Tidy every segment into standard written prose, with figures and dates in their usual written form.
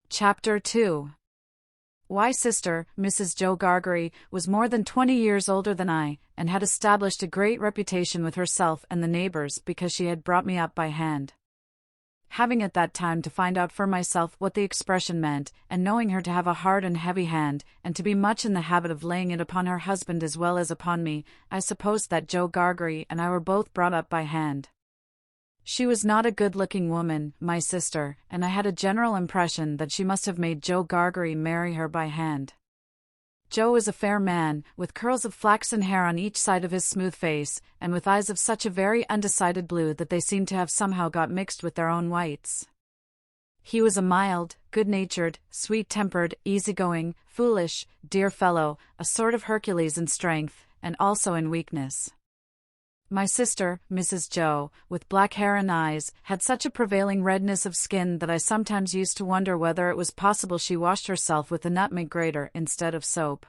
Chapter 2. Why sister, Mrs. Joe Gargery, was more than 20 years older than I, and had established a great reputation with herself and the neighbors because she had brought me up by hand. Having at that time to find out for myself what the expression meant, and knowing her to have a hard and heavy hand, and to be much in the habit of laying it upon her husband as well as upon me, I supposed that Joe Gargery and I were both brought up by hand. She was not a good-looking woman, my sister, and I had a general impression that she must have made Joe Gargery marry her by hand. Joe was a fair man, with curls of flaxen hair on each side of his smooth face, and with eyes of such a very undecided blue that they seemed to have somehow got mixed with their own whites. He was a mild, good-natured, sweet-tempered, easy-going, foolish, dear fellow, a sort of Hercules in strength, and also in weakness. My sister, Mrs. Joe, with black hair and eyes, had such a prevailing redness of skin that I sometimes used to wonder whether it was possible she washed herself with a nutmeg grater instead of soap.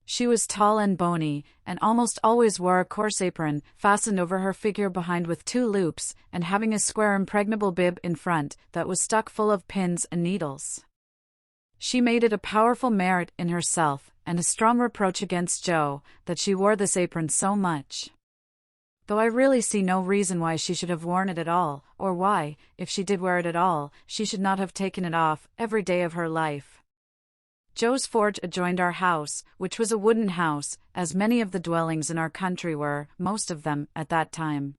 She was tall and bony, and almost always wore a coarse apron, fastened over her figure behind with 2 loops, and having a square impregnable bib in front, that was stuck full of pins and needles. She made it a powerful merit in herself, and a strong reproach against Joe, that she wore this apron so much. Though I really see no reason why she should have worn it at all, or why, if she did wear it at all, she should not have taken it off every day of her life. Joe's forge adjoined our house, which was a wooden house, as many of the dwellings in our country were, most of them, at that time.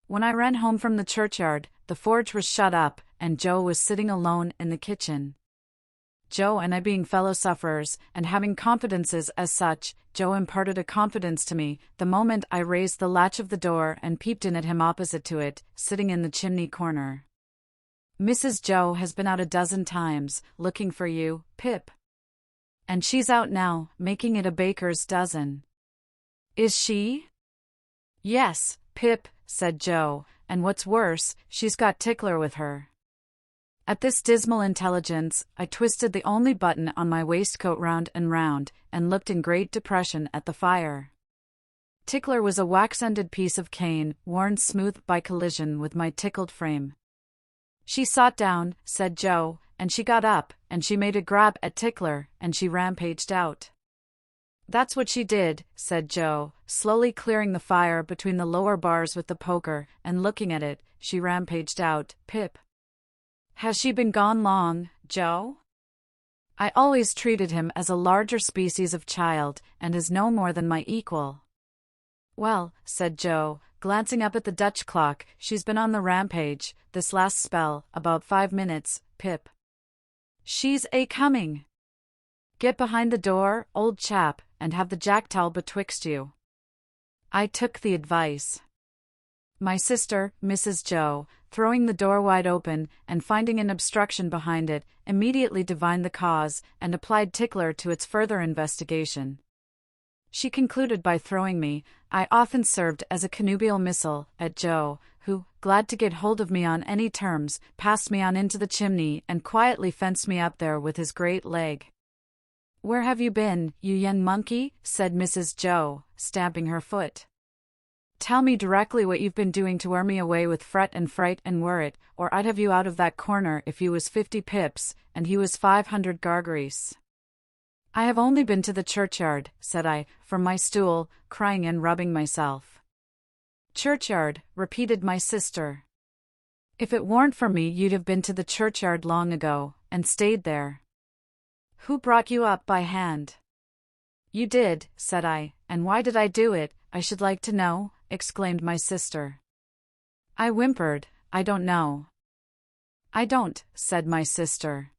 When I ran home from the churchyard, the forge was shut up, and Joe was sitting alone in the kitchen. Joe and I being fellow sufferers, and having confidences as such, Joe imparted a confidence to me the moment I raised the latch of the door and peeped in at him opposite to it, sitting in the chimney corner. "Mrs. Joe has been out a dozen times, looking for you, Pip. And she's out now, making it a baker's dozen." "Is she?" "Yes, Pip," said Joe, "and what's worse, she's got Tickler with her." At this dismal intelligence, I twisted the only button on my waistcoat round and round, and looked in great depression at the fire. Tickler was a wax-ended piece of cane, worn smooth by collision with my tickled frame. "She sat down," said Joe, "and she got up, and she made a grab at Tickler, and she rampaged out." "That's what she did," said Joe, slowly clearing the fire between the lower bars with the poker, and looking at it. "She rampaged out, Pip." "Has she been gone long, Joe?" I always treated him as a larger species of child, and as no more than my equal. "Well," said Joe, glancing up at the Dutch clock, "she's been on the rampage, this last spell, about 5 minutes, Pip." "She's a-coming. Get behind the door, old chap, and have the jack-towel betwixt you." I took the advice. My sister, Mrs. Joe, throwing the door wide open, and finding an obstruction behind it, immediately divined the cause, and applied Tickler to its further investigation. She concluded by throwing me, I often served as a connubial missile, at Joe, who, glad to get hold of me on any terms, passed me on into the chimney and quietly fenced me up there with his great leg. "Where have you been, you young monkey?" said Mrs. Joe, stamping her foot. "Tell me directly what you've been doing to wear me away with fret and fright and worrit, or I'd have you out of that corner if you was 50 pips, and he was 500 Gargeries." "I have only been to the churchyard," said I, from my stool, crying and rubbing myself. "Churchyard," repeated my sister. "If it weren't for me you'd have been to the churchyard long ago, and stayed there." "Who brought you up by hand?" "You did," said I, "and why did I do it, I should like to know?" exclaimed my sister. I whimpered, "I don't know." "I don't," said my sister.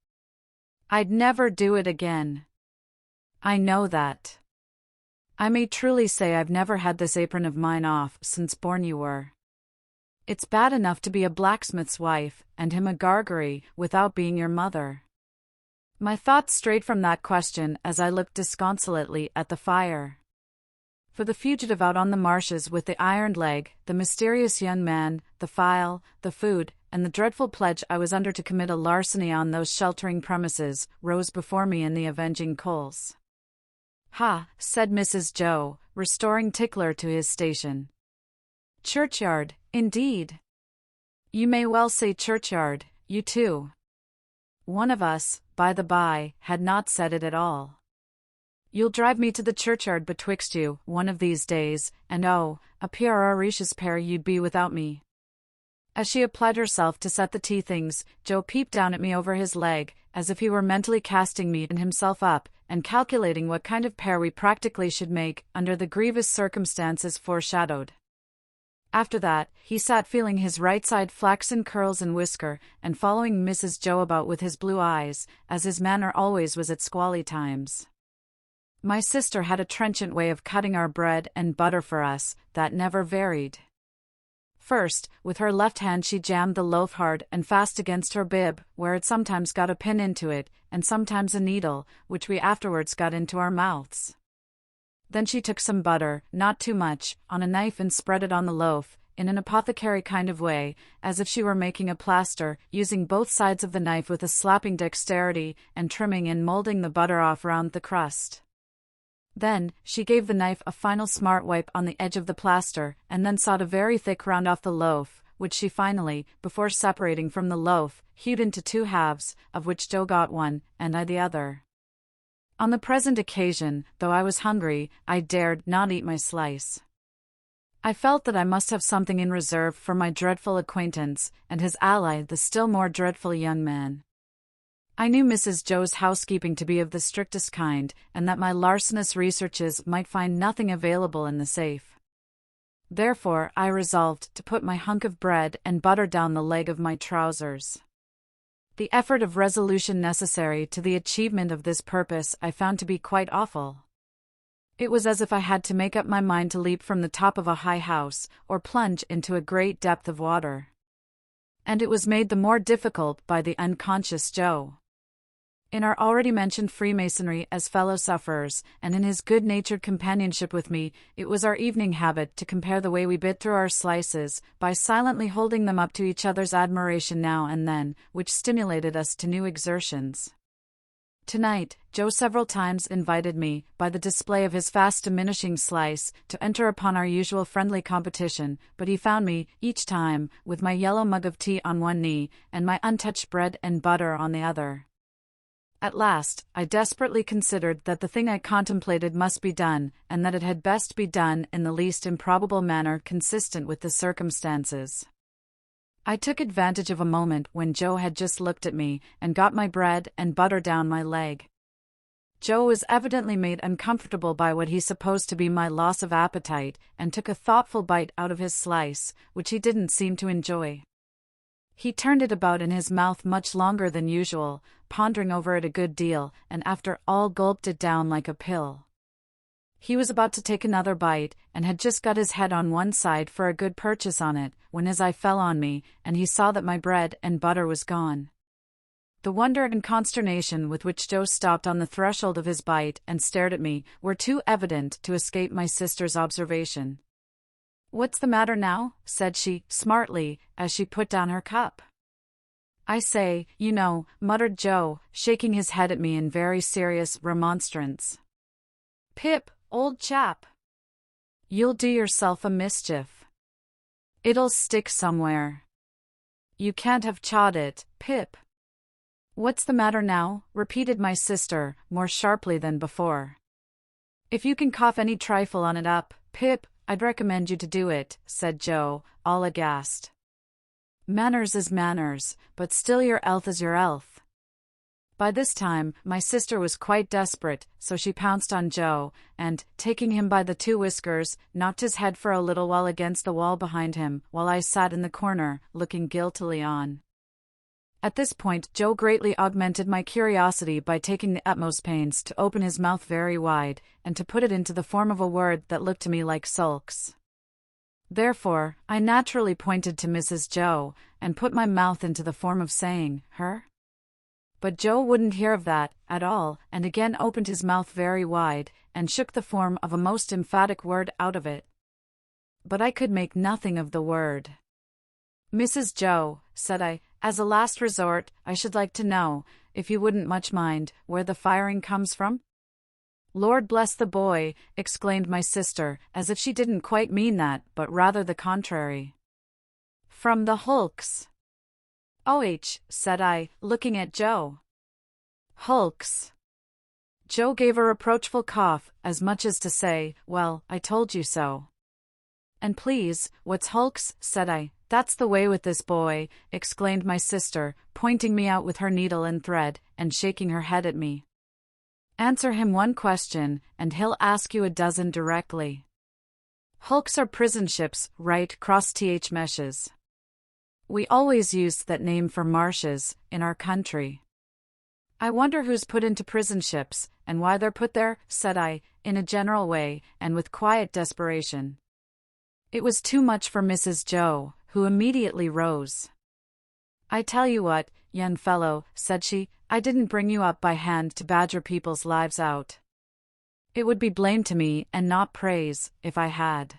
"I'd never do it again." "I know that. I may truly say I've never had this apron of mine off since born you were. It's bad enough to be a blacksmith's wife, and him a Gargery, without being your mother." My thoughts strayed from that question as I looked disconsolately at the fire. For the fugitive out on the marshes with the ironed leg, the mysterious young man, the file, the food, and the dreadful pledge I was under to commit a larceny on those sheltering premises, rose before me in the avenging coals. "Ha," said Mrs. Joe, restoring Tickler to his station. "Churchyard, indeed. You may well say churchyard, you too. One of us, by the by, had not said it at all. "You'll drive me to the churchyard betwixt you, one of these days, and oh, a purarious pair you'd be without me." As she applied herself to set the tea things, Joe peeped down at me over his leg, as if he were mentally casting me and himself up, and calculating what kind of pair we practically should make, under the grievous circumstances foreshadowed. After that, he sat feeling his right side flaxen curls and whisker, and following Mrs. Joe about with his blue eyes, as his manner always was at squally times. My sister had a trenchant way of cutting our bread and butter for us, that never varied. First, with her left hand she jammed the loaf hard and fast against her bib, where it sometimes got a pin into it, and sometimes a needle, which we afterwards got into our mouths. Then she took some butter, not too much, on a knife and spread it on the loaf, in an apothecary kind of way, as if she were making a plaster, using both sides of the knife with a slapping dexterity, and trimming and molding the butter off round the crust. Then, she gave the knife a final smart wipe on the edge of the plaster, and then sawed a very thick round off the loaf, which she finally, before separating from the loaf, hewed into 2 halves, of which Joe got one, and I the other. On the present occasion, though I was hungry, I dared not eat my slice. I felt that I must have something in reserve for my dreadful acquaintance, and his ally, the still more dreadful young man. I knew Mrs. Joe's housekeeping to be of the strictest kind, and that my larcenous researches might find nothing available in the safe. Therefore, I resolved to put my hunk of bread and butter down the leg of my trousers. The effort of resolution necessary to the achievement of this purpose I found to be quite awful. It was as if I had to make up my mind to leap from the top of a high house, or plunge into a great depth of water. And it was made the more difficult by the unconscious Joe. In our already mentioned Freemasonry as fellow-sufferers, and in his good-natured companionship with me, it was our evening habit to compare the way we bit through our slices, by silently holding them up to each other's admiration now and then, which stimulated us to new exertions. Tonight, Joe several times invited me, by the display of his fast diminishing slice, to enter upon our usual friendly competition, but he found me, each time, with my yellow mug of tea on one knee, and my untouched bread and butter on the other. At last, I desperately considered that the thing I contemplated must be done, and that it had best be done in the least improbable manner consistent with the circumstances. I took advantage of a moment when Joe had just looked at me, and got my bread and butter down my leg. Joe was evidently made uncomfortable by what he supposed to be my loss of appetite, and took a thoughtful bite out of his slice, which he didn't seem to enjoy. He turned it about in his mouth much longer than usual, pondering over it a good deal, and after all gulped it down like a pill. He was about to take another bite, and had just got his head on one side for a good purchase on it, when his eye fell on me, and he saw that my bread and butter was gone. The wonder and consternation with which Joe stopped on the threshold of his bite and stared at me were too evident to escape my sister's observation. "What's the matter now?" said she, smartly, as she put down her cup. "I say, you know," muttered Joe, shaking his head at me in very serious remonstrance. "Pip, old chap, you'll do yourself a mischief. It'll stick somewhere. You can't have chawed it, Pip." "What's the matter now?" repeated my sister, more sharply than before. "If you can cough any trifle on it up, Pip, I'd recommend you to do it," said Joe, all aghast. "Manners is manners, but still your 'ealth is your 'ealth." By this time, my sister was quite desperate, so she pounced on Joe, and, taking him by the 2 whiskers, knocked his head for a little while against the wall behind him, while I sat in the corner, looking guiltily on. At this point Joe greatly augmented my curiosity by taking the utmost pains to open his mouth very wide, and to put it into the form of a word that looked to me like sulks. Therefore, I naturally pointed to Mrs. Joe, and put my mouth into the form of saying, "Her?" But Joe wouldn't hear of that, at all, and again opened his mouth very wide, and shook the form of a most emphatic word out of it. But I could make nothing of the word. "Mrs. Joe," said I, "as a last resort, I should like to know, if you wouldn't much mind, where the firing comes from?" "Lord bless the boy," exclaimed my sister, as if she didn't quite mean that, but rather the contrary. "From the hulks." said I, looking at Joe. Hulks. Joe gave a reproachful cough, as much as to say, well, I told you so. And please, what's hulks? Said I. That's the way with this boy, exclaimed my sister, pointing me out with her needle and thread, and shaking her head at me. Answer him one question, and he'll ask you a dozen directly. Hulks are prison ships, right? Cross-th meshes. We always used that name for marshes, in our country. I wonder who's put into prison ships, and why they're put there, said I, in a general way, and with quiet desperation. It was too much for Mrs. Joe, who immediately rose. I tell you what, young fellow, said she, I didn't bring you up by hand to badger people's lives out. It would be blame to me, and not praise, if I had.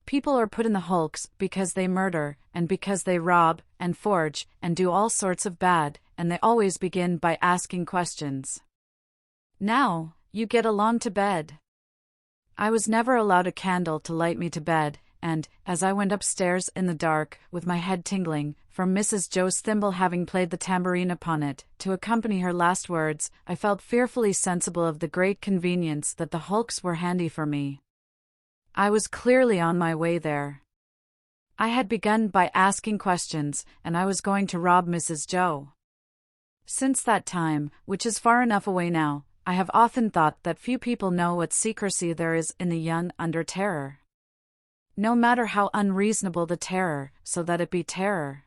People are put in the hulks because they murder, and because they rob, and forge, and do all sorts of bad, and they always begin by asking questions. Now, you get along to bed. I was never allowed a candle to light me to bed, and, as I went upstairs in the dark, with my head tingling, from Mrs. Joe's thimble having played the tambourine upon it, to accompany her last words, I felt fearfully sensible of the great convenience that the hulks were handy for me. I was clearly on my way there. I had begun by asking questions, and I was going to rob Mrs. Joe. Since that time, which is far enough away now, I have often thought that few people know what secrecy there is in the young under terror. No matter how unreasonable the terror, so that it be terror.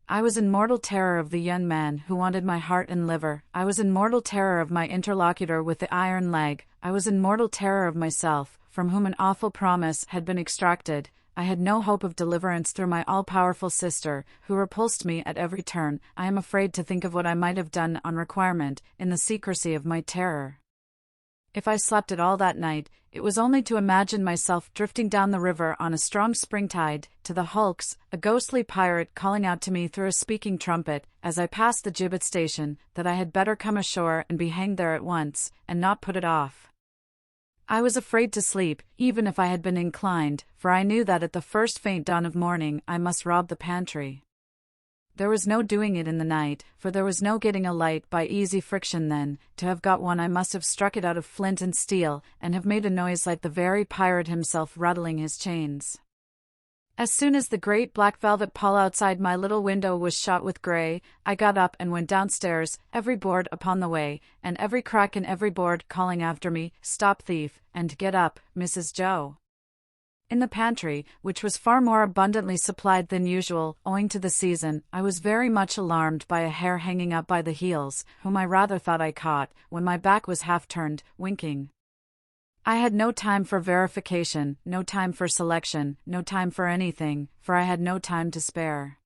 I was in mortal terror of the young man who wanted my heart and liver. I was in mortal terror of my interlocutor with the iron leg. I was in mortal terror of myself, from whom an awful promise had been extracted. I had no hope of deliverance through my all-powerful sister, who repulsed me at every turn. I am afraid to think of what I might have done on requirement, in the secrecy of my terror. If I slept at all that night, it was only to imagine myself drifting down the river on a strong spring tide, to the hulks, a ghostly pirate calling out to me through a speaking trumpet, as I passed the gibbet station, that I had better come ashore and be hanged there at once, and not put it off. I was afraid to sleep, even if I had been inclined, for I knew that at the first faint dawn of morning I must rob the pantry. There was no doing it in the night, for there was no getting a light by easy friction then. To have got one I must have struck it out of flint and steel, and have made a noise like the very pirate himself rattling his chains. As soon as the great black velvet pall outside my little window was shot with grey, I got up and went downstairs, every board upon the way, and every crack in every board calling after me, "Stop thief," and "Get up, Mrs. Joe." In the pantry, which was far more abundantly supplied than usual, owing to the season, I was very much alarmed by a hare hanging up by the heels, whom I rather thought I caught, when my back was half turned, winking. I had no time for verification, no time for selection, no time for anything, for I had no time to spare.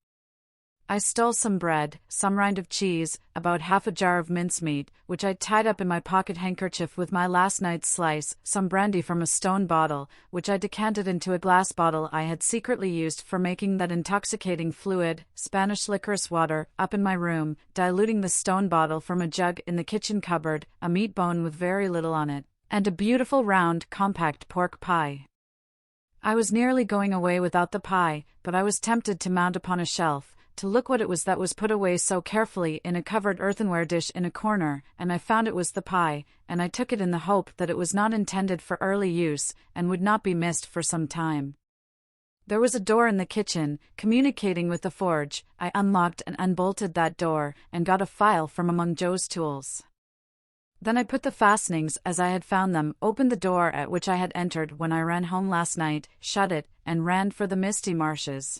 I stole some bread, some rind of cheese, about half a jar of mincemeat, which I tied up in my pocket handkerchief with my last night's slice, some brandy from a stone bottle, which I decanted into a glass bottle I had secretly used for making that intoxicating fluid, Spanish licorice water, up in my room, diluting the stone bottle from a jug in the kitchen cupboard, a meat bone with very little on it, and a beautiful round, compact pork pie. I was nearly going away without the pie, but I was tempted to mount upon a shelf, to look what it was that was put away so carefully in a covered earthenware dish in a corner, and I found it was the pie, and I took it in the hope that it was not intended for early use, and would not be missed for some time. There was a door in the kitchen, communicating with the forge. I unlocked and unbolted that door, and got a file from among Joe's tools. Then I put the fastenings as I had found them, opened the door at which I had entered when I ran home last night, shut it, and ran for the misty marshes.